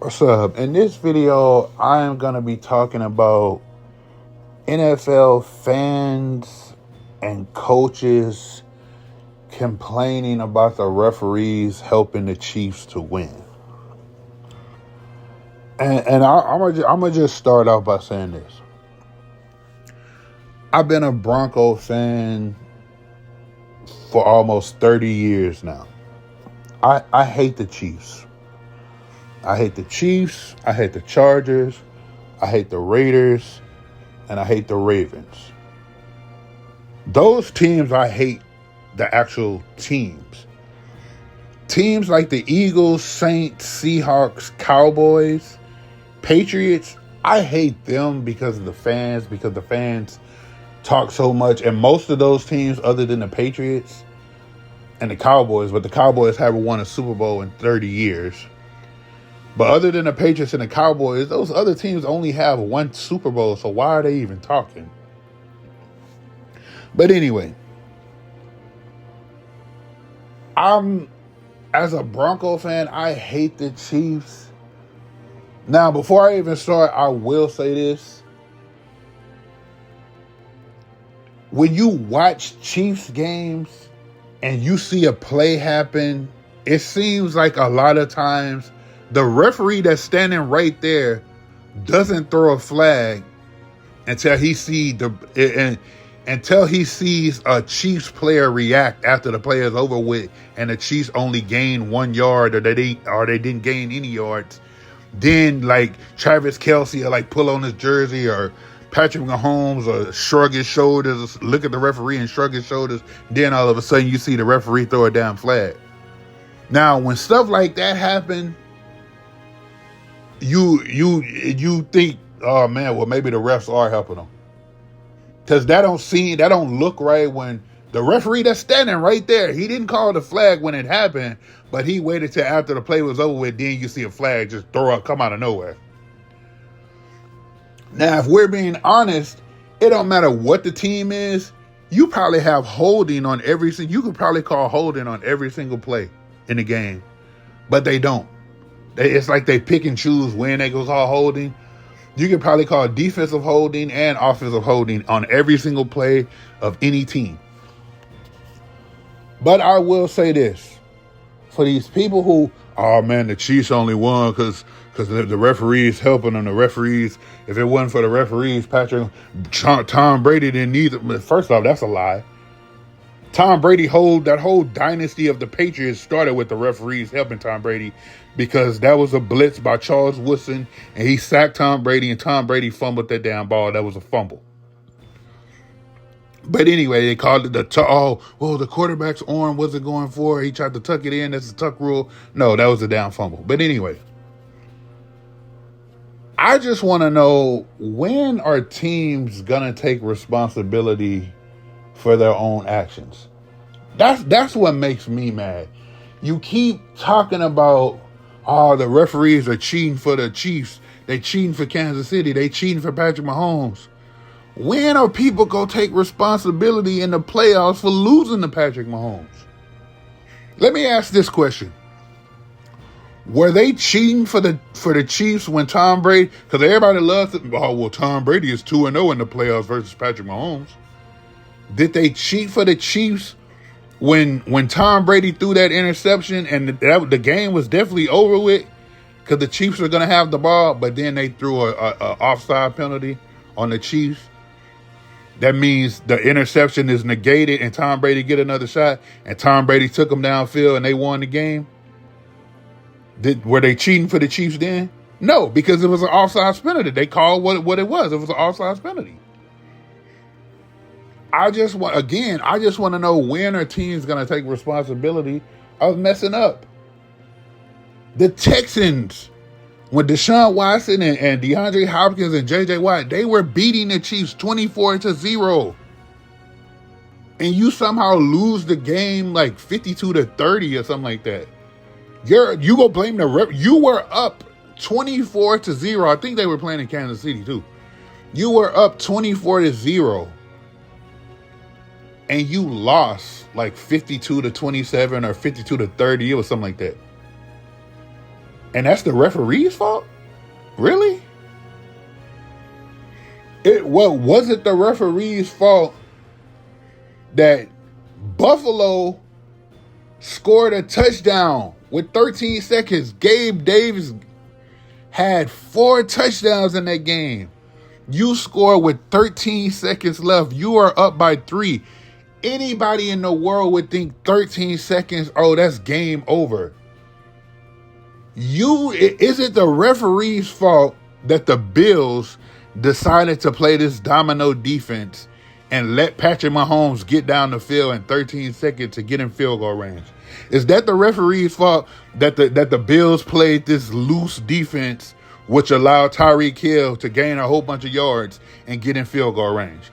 What's up? In this video, I am going to be talking about NFL fans and coaches complaining about the referees helping the Chiefs to win. I'm gonna just start off by saying this. I've been a Bronco fan for almost 30 years now. I hate the Chiefs. I hate the Chiefs, I hate the Chargers, I hate the Raiders, and I hate the Ravens. Those teams, I hate the actual teams. Teams like the Eagles, Saints, Seahawks, Cowboys, Patriots, I hate them because of the fans, because the fans talk so much. And most of those teams, other than the Patriots and the Cowboys, but the Cowboys haven't won a Super Bowl in 30 years. But other than the Patriots and the Cowboys, those other teams only have one Super Bowl, so why are they even talking? But anyway, as a Bronco fan, I hate the Chiefs. Now, before I even start, I will say this. When you watch Chiefs games and you see a play happen, it seems like a lot of times the referee that's standing right there doesn't throw a flag until he sees a Chiefs player react after the play is over with, and the Chiefs only gain 1 yard, or they didn't gain any yards. Then, like, Travis Kelce will pull on his jersey, or Patrick Mahomes or shrug his shoulders, look at the referee and shrug his shoulders. Then all of a sudden you see the referee throw a damn flag. Now, when stuff like that happen, you think, oh man, well maybe the refs are helping them, because that don't look right. When the referee that's standing right there, he didn't call the flag when it happened, but he waited till after the play was over with. Then you see a flag just come out of nowhere. Now, if we're being honest, it don't matter what the team is. You probably have holding on you could probably call holding on every single play in the game, but they don't. It's like they pick and choose when they go call holding. You could probably call defensive holding and offensive holding on every single play of any team. But I will say this. For these people who, oh man, the Chiefs only won because the referees helping them. The referees, if it wasn't for the referees, Tom Brady didn't need them. First off, that's a lie. Tom Brady, that whole dynasty of the Patriots started with the referees helping Tom Brady, because that was a blitz by Charles Woodson, and he sacked Tom Brady, and Tom Brady fumbled that damn ball. That was a fumble. But anyway, they called it the quarterback's arm wasn't going for it. He tried to tuck it in. That's the tuck rule. No, that was a down fumble. But anyway, I just want to know, when are teams gonna take responsibility for their own actions? That's what makes me mad. You keep talking about, the referees are cheating for the Chiefs. They cheating for Kansas City. They cheating for Patrick Mahomes. When are people going to take responsibility in the playoffs for losing to Patrick Mahomes? Let me ask this question. Were they cheating for the Chiefs when Tom Brady, because everybody loves it, Tom Brady is 2-0 in the playoffs versus Patrick Mahomes. Did they cheat for the Chiefs when Tom Brady threw that interception and the game was definitely over with, because the Chiefs were going to have the ball, but then they threw a offside penalty on the Chiefs? That means the interception is negated and Tom Brady get another shot, and Tom Brady took them downfield and they won the game. Were they cheating for the Chiefs then? No, because it was an offside penalty. They called what it was. It was an offside penalty. I just want to know, when are teams going to take responsibility of messing up? The Texans, when Deshaun Watson and DeAndre Hopkins and J.J. Watt, they were beating the Chiefs 24-0. And you somehow lose the game like 52-30 or something like that. You go blame the ref. You were up 24-0. I think they were playing in Kansas City too. You were up 24-0. And you lost like 52-27 or 52-30. It was something like that. And that's the referee's fault? Really? Was it the referee's fault that Buffalo scored a touchdown with 13 seconds? Gabe Davis had 4 touchdowns in that game. You score with 13 seconds left. You are up by 3. Anybody in the world would think 13 seconds, oh, that's game over. Is it the referee's fault that the Bills decided to play this domino defense and let Patrick Mahomes get down the field in 13 seconds to get in field goal range? Is that the referee's fault that the Bills played this loose defense, which allowed Tyreek Hill to gain a whole bunch of yards and get in field goal range?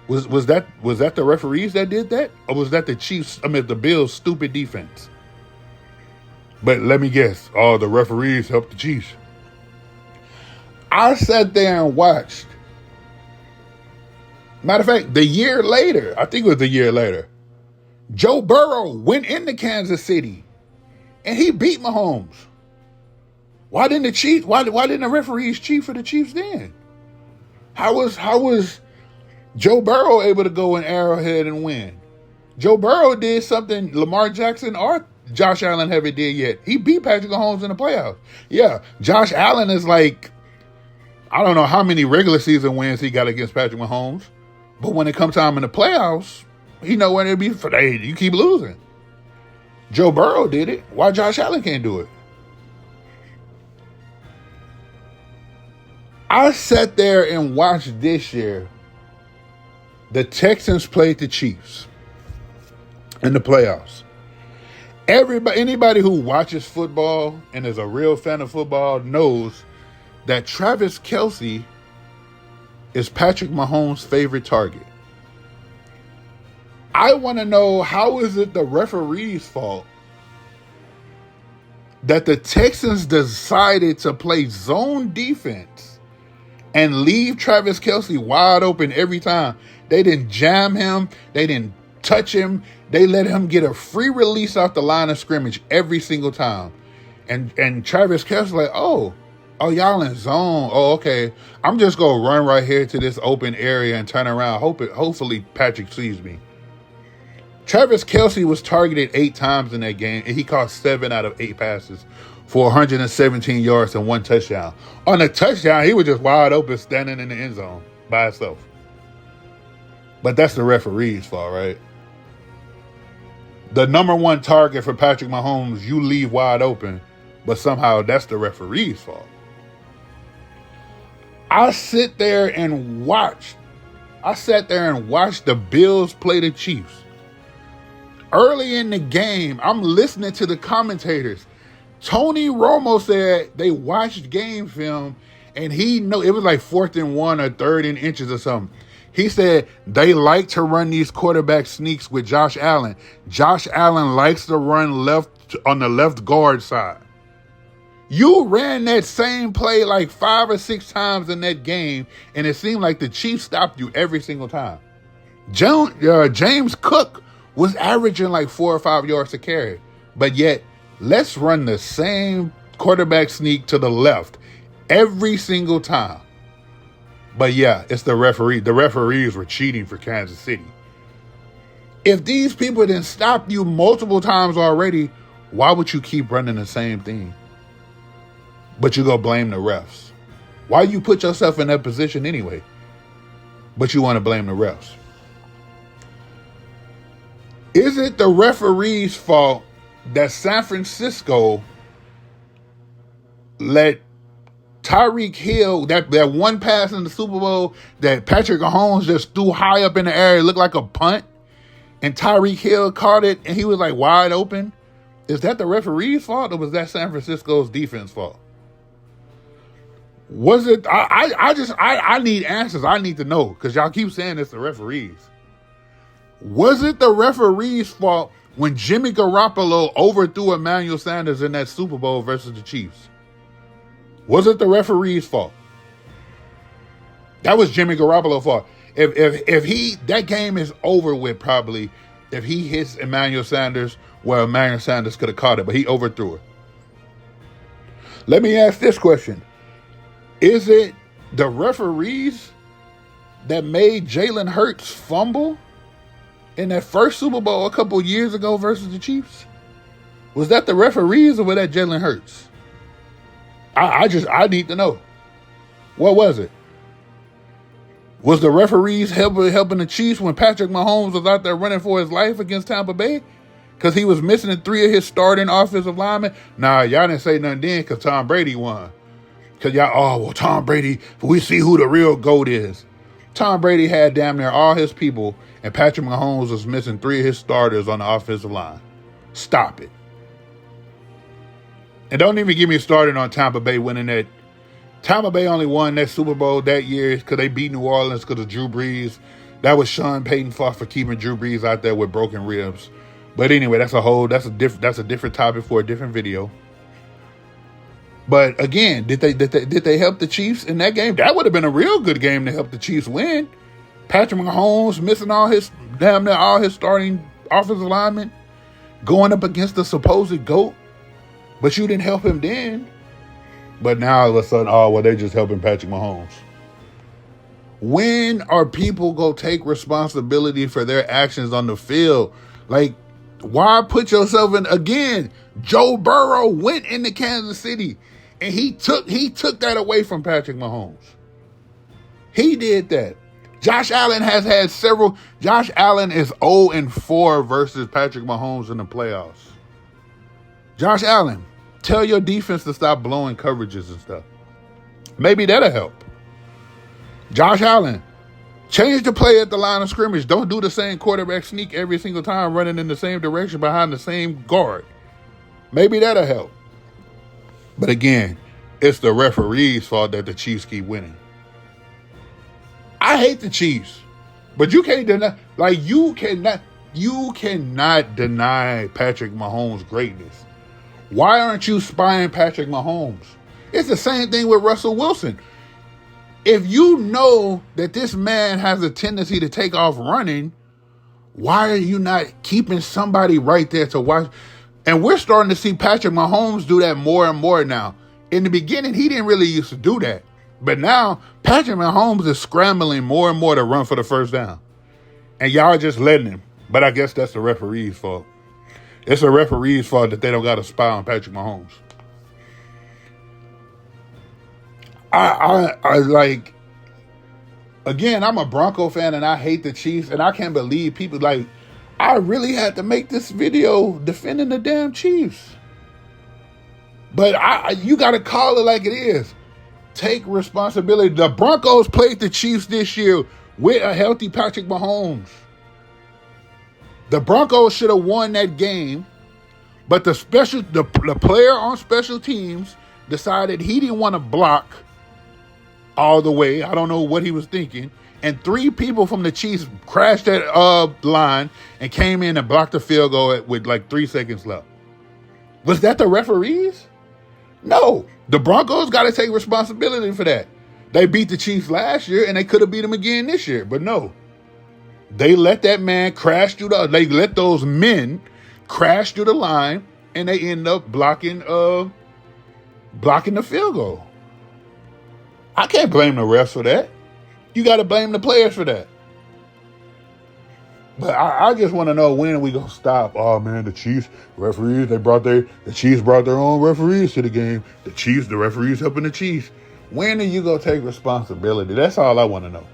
Was that the referees that did that? Or was that the Bills' stupid defense? But let me guess, the referees helped the Chiefs. I sat there and watched. Matter of fact, the year later, I think it was a year later, Joe Burrow went into Kansas City and he beat Mahomes. Why didn't the referees cheat for the Chiefs then? How was Joe Burrow able to go in Arrowhead and win? Joe Burrow did something Lamar Jackson or Josh Allen haven't did yet. He beat Patrick Mahomes in the playoffs. Yeah, Josh Allen is like, I don't know how many regular season wins he got against Patrick Mahomes, but when it comes time in the playoffs, he know when it'll be for you keep losing. Joe Burrow did it. Why Josh Allen can't do it? I sat there and watched this year. The Texans played the Chiefs in the playoffs. Anybody who watches football and is a real fan of football knows that Travis Kelce is Patrick Mahomes' favorite target. I want to know, how is it the referee's fault that the Texans decided to play zone defense and leave Travis Kelce wide open every time? They didn't jam him. They didn't touch him. They let him get a free release off the line of scrimmage every single time. And Travis Kelce like, oh, y'all in zone. Oh, okay. I'm just going to run right here to this open area and turn around. Hopefully Patrick sees me. Travis Kelce was targeted 8 times in that game, and he caught 7 out of 8 passes for 117 yards and 1 touchdown. On the touchdown, he was just wide open standing in the end zone by himself. But that's the referee's fault, right? The number 1 target for Patrick Mahomes, you leave wide open, but somehow that's the referee's fault. I sat there and watched the Bills play the Chiefs. Early in the game, I'm listening to the commentators. Tony Romo said they watched game film and it was like 4th and 1 or 3rd and inches or something. He said they like to run these quarterback sneaks with Josh Allen. Josh Allen likes to run left on the left guard side. You ran that same play like 5 or 6 times in that game, and it seemed like the Chiefs stopped you every single time. James Cook was averaging like 4 or 5 yards to carry. But yet, let's run the same quarterback sneak to the left every single time. But yeah, it's the referee. The referees were cheating for Kansas City. If these people didn't stop you multiple times already, why would you keep running the same thing? But you go blame the refs. Why you put yourself in that position anyway? But you want to blame the refs. Is it the referee's fault that San Francisco let Tyreek Hill, that one pass in the Super Bowl that Patrick Mahomes just threw high up in the air, it looked like a punt, and Tyreek Hill caught it and he was like wide open? Is that the referee's fault, or was that San Francisco's defense fault? Was it? I need answers. I need to know, because y'all keep saying it's the referees. Was it the referee's fault when Jimmy Garoppolo overthrew Emmanuel Sanders in that Super Bowl versus the Chiefs? Was it the referee's fault? That was Jimmy Garoppolo's fault. If that game is over with probably if he hits Emmanuel Sanders, well, Emmanuel Sanders could have caught it, but he overthrew it. Let me ask this question. Is it the referees that made Jalen Hurts fumble in that first Super Bowl a couple years ago versus the Chiefs? Was that the referees or was that Jalen Hurts? I need to know. What was it? Was the referees helping the Chiefs when Patrick Mahomes was out there running for his life against Tampa Bay? Because he was missing 3 of his starting offensive linemen? Nah, y'all didn't say nothing then because Tom Brady won. Because y'all, Tom Brady, we see who the real GOAT is. Tom Brady had damn near all his people, and Patrick Mahomes was missing 3 of his starters on the offensive line. Stop it. And don't even get me started on Tampa Bay winning that. Tampa Bay only won that Super Bowl that year because they beat New Orleans because of Drew Brees. That was Sean Payton's fault for keeping Drew Brees out there with broken ribs. But anyway, that's a different topic for a different video. But again, did they help the Chiefs in that game? That would have been a real good game to help the Chiefs win. Patrick Mahomes missing all his starting offensive linemen, going up against the supposed GOAT. But you didn't help him then. But now all of a sudden, they're just helping Patrick Mahomes. When are people going to take responsibility for their actions on the field? Like, why put yourself in, again, Joe Burrow went into Kansas City and he took that away from Patrick Mahomes. He did that. Josh Allen has had several. Josh Allen is 0-4 versus Patrick Mahomes in the playoffs. Josh Allen, tell your defense to stop blowing coverages and stuff. Maybe that'll help. Josh Allen, change the play at the line of scrimmage. Don't do the same quarterback sneak every single time running in the same direction behind the same guard. Maybe that'll help. But again, it's the referee's fault that the Chiefs keep winning. I hate the Chiefs, but you can't deny, you cannot deny Patrick Mahomes' greatness. Why aren't you spying Patrick Mahomes? It's the same thing with Russell Wilson. If you know that this man has a tendency to take off running, why are you not keeping somebody right there to watch? And we're starting to see Patrick Mahomes do that more and more now. In the beginning, he didn't really used to do that. But now, Patrick Mahomes is scrambling more and more to run for the first down. And y'all just letting him. But I guess that's the referee's fault. It's the referee's fault that they don't got to spy on Patrick Mahomes. I like, again, I'm a Bronco fan and I hate the Chiefs, and I can't believe people, like, I really had to make this video defending the damn Chiefs. But you got to call it like it is. Take responsibility. The Broncos played the Chiefs this year with a healthy Patrick Mahomes. The Broncos should have won that game, but the player on special teams decided he didn't want to block all the way. I don't know what he was thinking. And 3 people from the Chiefs crashed that line and came in and blocked the field goal with like 3 seconds left. Was that the referees? No. The Broncos got to take responsibility for that. They beat the Chiefs last year and they could have beat them again this year. But no. They let that man crash through they let those men crash through the line and they end up blocking the field goal. I can't blame the refs for that. You got to blame the players for that. But I just want to know, when are we going to stop? Oh, man, the Chiefs, referees, the Chiefs brought their own referees to the game. The referees helping the Chiefs. When are you going to take responsibility? That's all I want to know.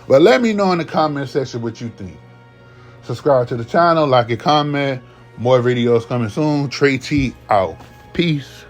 But let me know in the comment section what you think. Subscribe to the channel, like and comment. More videos coming soon. Trey T out. Peace.